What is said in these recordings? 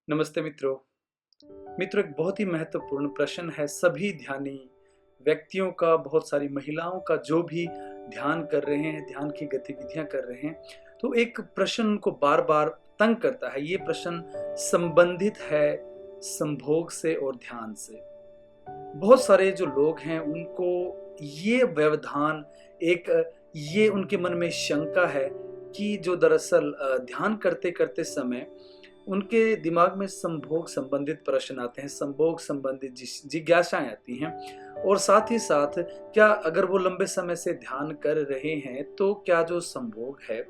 नमस्ते मित्रों। मित्रों, एक बहुत ही महत्वपूर्ण प्रश्न है सभी ध्यानी व्यक्तियों का, बहुत सारी महिलाओं का जो भी ध्यान कर रहे हैं, ध्यान की गतिविधियां कर रहे हैं, तो एक प्रश्न उनको बार-बार तंग करता है। ये प्रश्न संबंधित है संभोग से और ध्यान से। बहुत सारे जो लोग हैं उनको ये व्यवधान ये उनके मन में शंका है कि जो दरअसल ध्यान करते-करते समय उनके दिमाग में संभोग संबंधित प्रश्न आते हैं, संभोग संबंधित जिज्ञासाएँ आती हैं और साथ ही साथ क्या अगर वो लंबे समय से ध्यान कर रहे हैं, तो क्या जो संभोग है,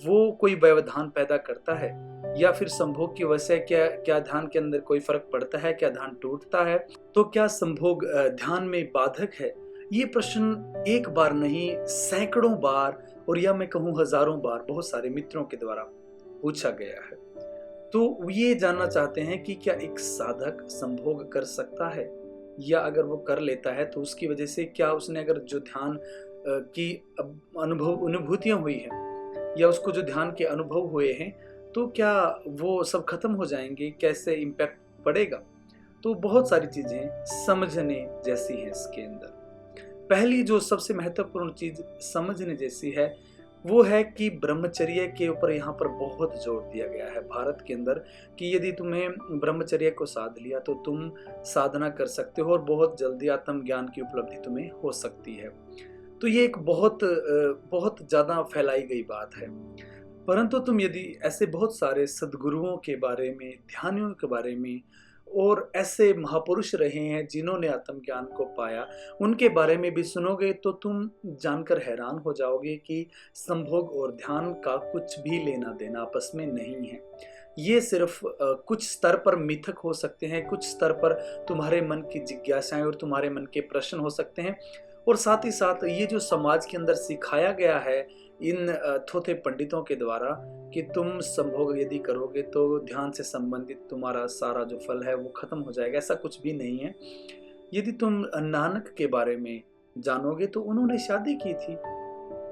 वो कोई व्यवधान पैदा करता है? या फिर संभोग की वजह से क्या क्या ध्यान के अंदर कोई फ़र्क पड़ता है? क्या ध्यान टूटता है? तो क्या संभोग ध्यान में बाधक है? ये प्रश्न एक बार नहीं, सैकड़ों बार और या मैं कहूँ हज़ारों बार बहुत सारे मित्रों के द्वारा पूछा गया है। तो वो ये जानना चाहते हैं कि क्या एक साधक संभोग कर सकता है? या अगर वो कर लेता है तो उसकी वजह से क्या उसने अगर जो ध्यान की अनुभूतियाँ हुई हैं या उसको जो ध्यान के अनुभव हुए हैं, तो क्या वो सब खत्म हो जाएँगे? कैसे इम्पैक्ट पड़ेगा? तो बहुत सारी चीज़ें समझने जैसी हैं इसके अंदर। पहली जो सबसे महत्वपूर्ण चीज़ समझने जैसी है, वो है कि ब्रह्मचर्य के ऊपर यहाँ पर बहुत जोर दिया गया है भारत के अंदर कि यदि तुम्हें ब्रह्मचर्य को साध लिया तो तुम साधना कर सकते हो और बहुत जल्दी आत्मज्ञान की उपलब्धि तुम्हें हो सकती है। तो ये एक बहुत ज़्यादा फैलाई गई बात है। परंतु तुम यदि ऐसे बहुत सारे सद्गुरुओं के बारे में, ध्यानियों के बारे में और ऐसे महापुरुष रहे हैं जिन्होंने आत्मज्ञान को पाया, उनके बारे में भी सुनोगे तो तुम जानकर हैरान हो जाओगे कि संभोग और ध्यान का कुछ भी लेना-देना आपस में नहीं है। ये सिर्फ़ कुछ स्तर पर मिथक हो सकते हैं, कुछ स्तर पर तुम्हारे मन की जिज्ञासाएँ और तुम्हारे मन के प्रश्न हो सकते हैं और साथ ही साथ ये जो समाज के अंदर सिखाया गया है इन थोथे पंडितों के द्वारा कि तुम संभोग यदि करोगे तो ध्यान से संबंधित तुम्हारा सारा जो फल है वो खत्म हो जाएगा, ऐसा कुछ भी नहीं है। यदि तुम नानक के बारे में जानोगे तो उन्होंने शादी की थी,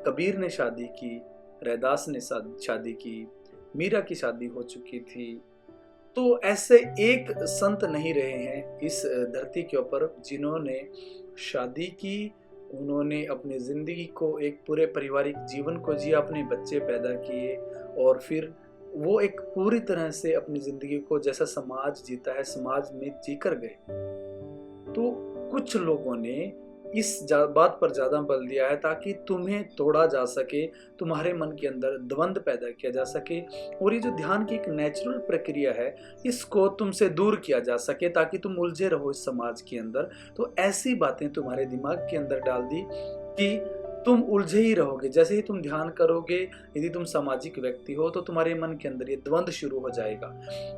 कबीर ने शादी की, रैदास ने शादी की, मीरा की शादी हो चुकी थी। तो ऐसे एक संत नहीं रहे हैं इस धरती के ऊपर जिन्होंने शादी की, उन्होंने अपनी ज़िंदगी को एक पूरे पारिवारिक जीवन को जिया, अपने बच्चे पैदा किए और फिर वो एक पूरी तरह से अपनी ज़िंदगी को जैसा समाज जीता है, समाज में जीकर गए। तो कुछ लोगों ने इस बात पर ज़्यादा बल दिया है ताकि तुम्हें तोड़ा जा सके, तुम्हारे मन के अंदर द्वंद पैदा किया जा सके और ये जो ध्यान की एक नेचुरल प्रक्रिया है, इसको तुमसे दूर किया जा सके ताकि तुम उलझे रहो इस समाज के अंदर। तो ऐसी बातें तुम्हारे दिमाग के अंदर डाल दी कि तुम उलझे ही रहोगे। जैसे ही तुम ध्यान करोगे, यदि तुम सामाजिक व्यक्ति हो, तो तुम्हारे मन के अंदर ये द्वंद शुरू हो जाएगा।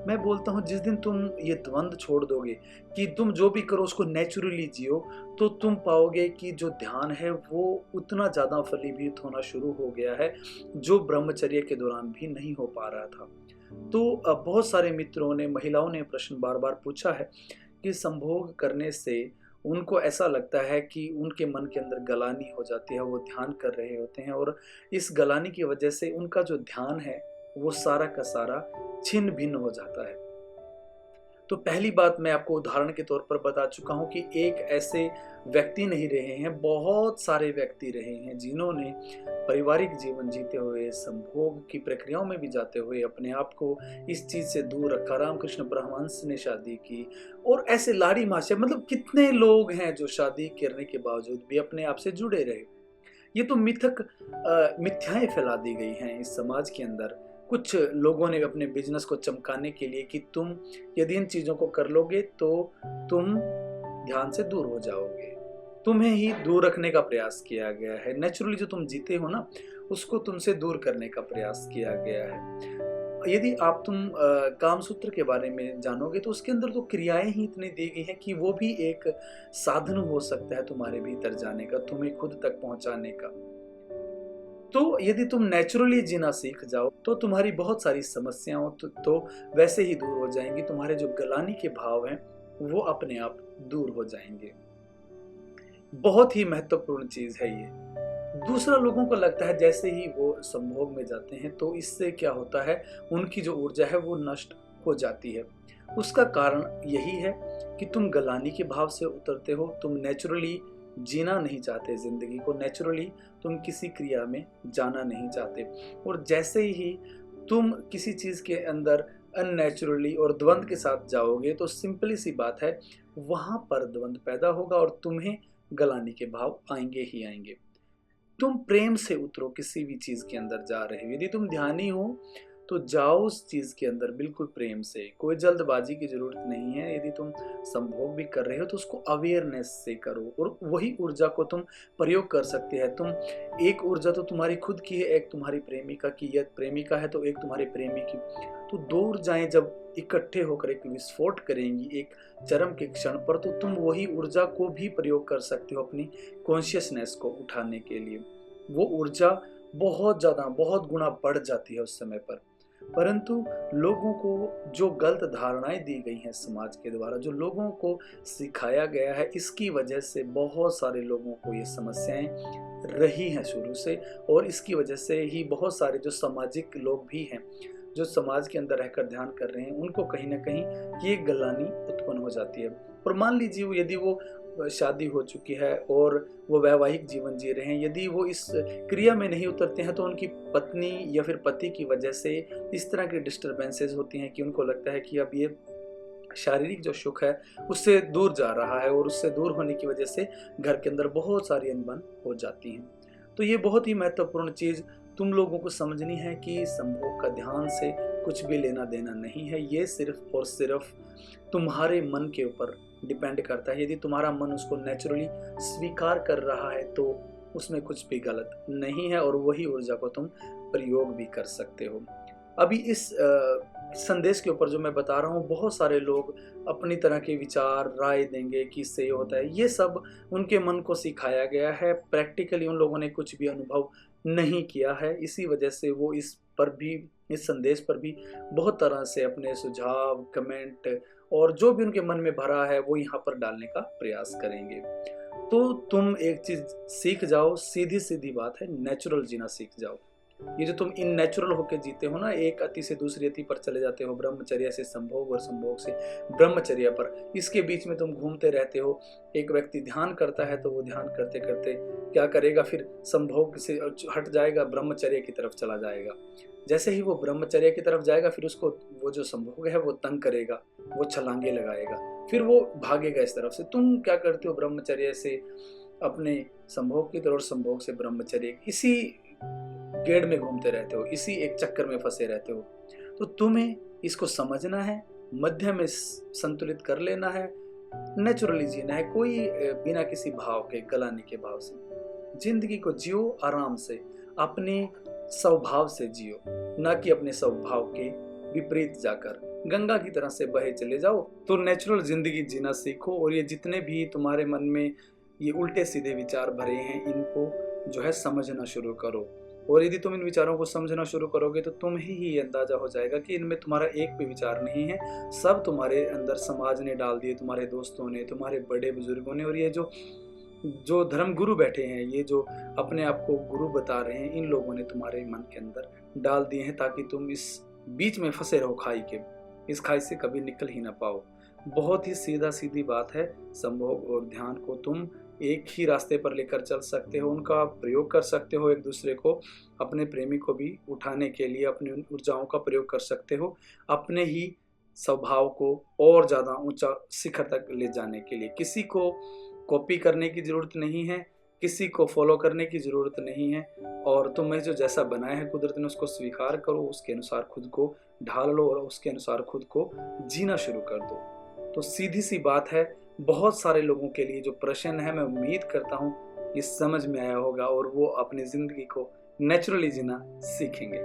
मैं बोलता हूँ जिस दिन तुम ये द्वंद छोड़ दोगे कि तुम जो भी करो उसको नेचुरली जियो, तो तुम पाओगे कि जो ध्यान है वो उतना ज़्यादा फलीभूत होना शुरू हो गया है, जो ब्रह्मचर्य के दौरान भी नहीं हो पा रहा था। तो बहुत सारे मित्रों ने, महिलाओं ने प्रश्न बार-बार पूछा है कि संभोग करने से उनको ऐसा लगता है कि उनके मन के अंदर गलानी हो जाती है, वो ध्यान कर रहे होते हैं और इस गलानी की वजह से उनका जो ध्यान है, वो सारा का सारा छिन्न-भिन्न हो जाता है। तो पहली बात मैं आपको उदाहरण के तौर पर बता चुका हूँ कि एक ऐसे व्यक्ति नहीं रहे हैं, बहुत सारे व्यक्ति रहे हैं जिन्होंने पारिवारिक जीवन जीते हुए, संभोग की प्रक्रियाओं में भी जाते हुए अपने आप को इस चीज़ से दूर रखा। रामकृष्ण परमहंस ने शादी की और ऐसे लाड़ी मास्टर, मतलब कितने लोग हैं जो शादी करने के बावजूद भी अपने आप से जुड़े रहे। ये तो मिथ्याएँ फैला दी गई हैं इस समाज के अंदर। कुछ लोगों ने अपने बिज़नेस को चमकाने के लिए कि तुम यदि इन चीज़ों को कर लोगे तो तुम ध्यान से दूर हो जाओगे। तुम्हें ही दूर रखने का प्रयास किया गया है। नेचुरली जो तुम जीते हो ना, उसको तुमसे दूर करने का प्रयास किया गया है। यदि आप कामसूत्र के बारे में जानोगे तो उसके अंदर तो क्रियाएँ ही इतनी दी गई हैं कि वो भी एक साधन हो सकता है तुम्हारे भीतर जाने का, तुम्हें खुद तक पहुँचाने का। तो यदि तुम नेचुरली जीना सीख जाओ तो तुम्हारी बहुत सारी समस्याओं तो वैसे ही दूर हो जाएँगी, तुम्हारे जो गलानी के भाव हैं, वो अपने आप दूर हो जाएँगे। बहुत ही महत्वपूर्ण चीज़ है ये। दूसरा, लोगों को लगता है जैसे ही वो संभोग में जाते हैं तो इससे क्या होता है, उनकी जो ऊर्जा है वो नष्ट हो जाती है। उसका कारण यही है कि तुम गलानी के भाव से उतरते हो, तुम नेचुरली जीना नहीं चाहते ज़िंदगी को, नेचुरली तुम किसी क्रिया में जाना नहीं चाहते। और जैसे ही तुम किसी चीज़ के अंदर अननेचुरली और द्वंद्व के साथ जाओगे तो सिंपली सी बात है, वहाँ पर द्वंद्व पैदा होगा और तुम्हें गलानी के भाव आएंगे ही आएंगे। तुम प्रेम से उतरो, किसी भी चीज़ के अंदर जा रहे हो, यदि तुम ध्यानी हो तो जाओ उस चीज़ के अंदर बिल्कुल प्रेम से, कोई जल्दबाजी की ज़रूरत नहीं है। यदि तुम संभोग भी कर रहे हो तो उसको अवेयरनेस से करो और वही ऊर्जा को तुम प्रयोग कर सकते हैं। तुम एक ऊर्जा तो तुम्हारी खुद की है, एक तुम्हारी प्रेमिका की, या प्रेमिका है तो एक तुम्हारे प्रेमी की। तो दो ऊर्जाएं जब इकट्ठे होकर एक विस्फोट करेंगी एक चरम के क्षण पर, तो तुम वही ऊर्जा को भी प्रयोग कर सकते हो अपनी कॉन्शियसनेस को उठाने के लिए। वो ऊर्जा बहुत ज़्यादा, बहुत गुना बढ़ जाती है उस समय पर। परंतु लोगों को जो गलत धारणाएं दी गई हैं समाज के द्वारा, जो लोगों को सिखाया गया है, इसकी वजह से बहुत सारे लोगों को ये समस्याएं रही हैं शुरू से। और इसकी वजह से ही बहुत सारे जो सामाजिक लोग भी हैं, जो समाज के अंदर रहकर ध्यान कर रहे हैं, उनको कहीं ना कहीं ये गलानी उत्पन्न हो जाती है। और मान लीजिए यदि वो शादी हो चुकी है और वो वैवाहिक जीवन जी रहे हैं, यदि वो इस क्रिया में नहीं उतरते हैं तो उनकी पत्नी या फिर पति की वजह से इस तरह की डिस्टर्बेंसेस होती हैं कि उनको लगता है कि अब ये शारीरिक जो सुख है उससे दूर जा रहा है, और उससे दूर होने की वजह से घर के अंदर बहुत सारी अनबन हो जाती हैं। तो ये बहुत ही महत्वपूर्ण चीज़ तुम लोगों को समझनी है कि संभोग का ध्यान से कुछ भी लेना देना नहीं है। ये सिर्फ और सिर्फ तुम्हारे मन के ऊपर डिपेंड करता है। यदि तुम्हारा मन उसको नेचुरली स्वीकार कर रहा है तो उसमें कुछ भी गलत नहीं है, और वही ऊर्जा को तुम प्रयोग भी कर सकते हो। अभी इस संदेश के ऊपर जो मैं बता रहा हूँ, बहुत सारे लोग अपनी तरह के विचार राय देंगे कि इससे ये होता है। ये सब उनके मन को सिखाया गया है, प्रैक्टिकली उन लोगों ने कुछ भी अनुभव नहीं किया है। इसी वजह से वो इस पर भी, इस संदेश पर भी बहुत तरह से अपने सुझाव, कमेंट और जो भी उनके मन में भरा है वो यहाँ पर डालने का प्रयास करेंगे। तो तुम एक चीज़ सीख जाओ, सीधी सीधी बात है, नेचुरल जीना सीख जाओ। ये जो तुम इन नेचुरल होके जीते हो ना, एक अति से दूसरी अति पर चले जाते हो, ब्रह्मचर्य से संभोग और संभोग से ब्रह्मचर्य पर, इसके बीच में तुम घूमते रहते हो। एक व्यक्ति ध्यान करता है तो वो ध्यान करते करते क्या करेगा, फिर संभोग से हट जाएगा, ब्रह्मचर्य की तरफ चला जाएगा। जैसे ही वो ब्रह्मचर्य की तरफ जाएगा, फिर उसको वो जो संभोग है वो तंग करेगा, वो छलांगे लगाएगा, फिर वो भागेगा इस तरफ से। तुम क्या करते हो, ब्रह्मचर्य से अपने संभोग की तरफ, संभोग से ब्रह्मचर्य, इसी गेड़ में घूमते रहते हो, इसी एक चक्कर में फंसे रहते हो। तो तुम्हें इसको समझना है, मध्य में संतुलित कर लेना है, नेचुरली जीना है, कोई बिना किसी भाव के, गलाने के भाव से जिंदगी को जियो, आराम से अपने स्वभाव से जियो, ना कि अपने स्वभाव के विपरीत जाकर गंगा की तरह से बहे चले जाओ। तो नेचुरल जिंदगी जीना सीखो, और ये जितने भी तुम्हारे मन में ये उल्टे सीधे विचार भरे हैं, इनको जो है समझना शुरू करो। और यदि तुम इन विचारों को समझना शुरू करोगे तो तुम्हें ही अंदाजा हो जाएगा कि इनमें तुम्हारा एक भी विचार नहीं है, सब तुम्हारे अंदर समाज ने डाल दिए, तुम्हारे दोस्तों ने, तुम्हारे बड़े बुजुर्गों ने, और ये जो धर्म गुरु बैठे हैं, ये जो अपने आप को गुरु बता रहे हैं, इन लोगों ने तुम्हारे मन के अंदर डाल दिए हैं, ताकि तुम इस बीच में फंसे रहो खाई के, इस खाई से कभी निकल ही ना पाओ। बहुत ही सीधा सीधी बात है, संभोग और ध्यान को तुम एक ही रास्ते पर लेकर चल सकते हो, उनका प्रयोग कर सकते हो, एक दूसरे को, अपने प्रेमी को भी उठाने के लिए अपनी ऊर्जाओं का प्रयोग कर सकते हो, अपने ही स्वभाव को और ज़्यादा ऊंचा शिखर तक ले जाने के लिए। किसी को कॉपी करने की ज़रूरत नहीं है, किसी को फॉलो करने की ज़रूरत नहीं है, और तुम्हें जो जैसा बनाया है कुदरत ने उसको स्वीकार करो, उसके अनुसार खुद को ढाल लो और उसके अनुसार खुद को जीना शुरू कर दो। तो सीधी सी बात है, बहुत सारे लोगों के लिए जो प्रश्न है, मैं उम्मीद करता हूँ ये समझ में आया होगा और वो अपनी ज़िंदगी को नेचुरली जीना सीखेंगे।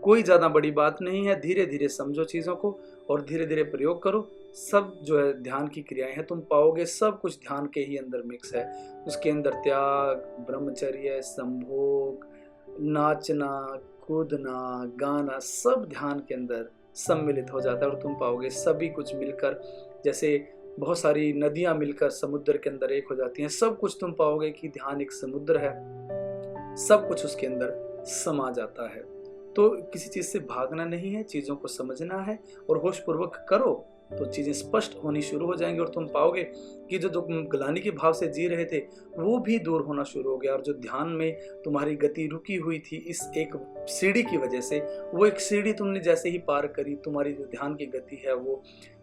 कोई ज़्यादा बड़ी बात नहीं है, धीरे धीरे समझो चीज़ों को और धीरे धीरे प्रयोग करो। सब जो है ध्यान की क्रियाएं हैं, तुम पाओगे सब कुछ ध्यान के ही अंदर मिक्स है। उसके अंदर त्याग, ब्रह्मचर्य, संभोग, नाचना, कूदना, गाना, सब ध्यान के अंदर सम्मिलित हो जाता है, और तुम पाओगे सभी कुछ मिलकर, जैसे बहुत सारी नदियां मिलकर समुद्र के अंदर एक हो जाती हैं, सब कुछ तुम पाओगे कि ध्यान एक समुद्र है, सब कुछ उसके अंदर समा जाता है। तो किसी चीज़ से भागना नहीं है, चीज़ों को समझना है और होशपूर्वक करो तो चीज़ें स्पष्ट होनी शुरू हो जाएंगी और तुम पाओगे कि जो तुम ग्लानि के भाव से जी रहे थे वो भी दूर होना शुरू हो गया, और जो ध्यान में तुम्हारी गति रुकी हुई थी इस एक सीढ़ी की वजह से, वो एक सीढ़ी तुमने जैसे ही पार करी, तुम्हारी जो ध्यान की गति है वो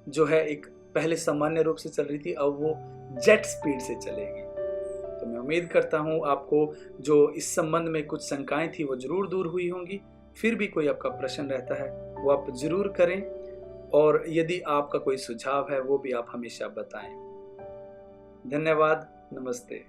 जो है एक पहले सामान्य रूप से चल रही थी, अब वो जेट स्पीड से चलेगी। तो मैं उम्मीद करता हूँ आपको जो इस संबंध में कुछ शंकाएं थी वो जरूर दूर हुई होंगी। फिर भी कोई आपका प्रश्न रहता है वो आप जरूर करें, और यदि आपका कोई सुझाव है वो भी आप हमेशा बताएं। धन्यवाद। नमस्ते।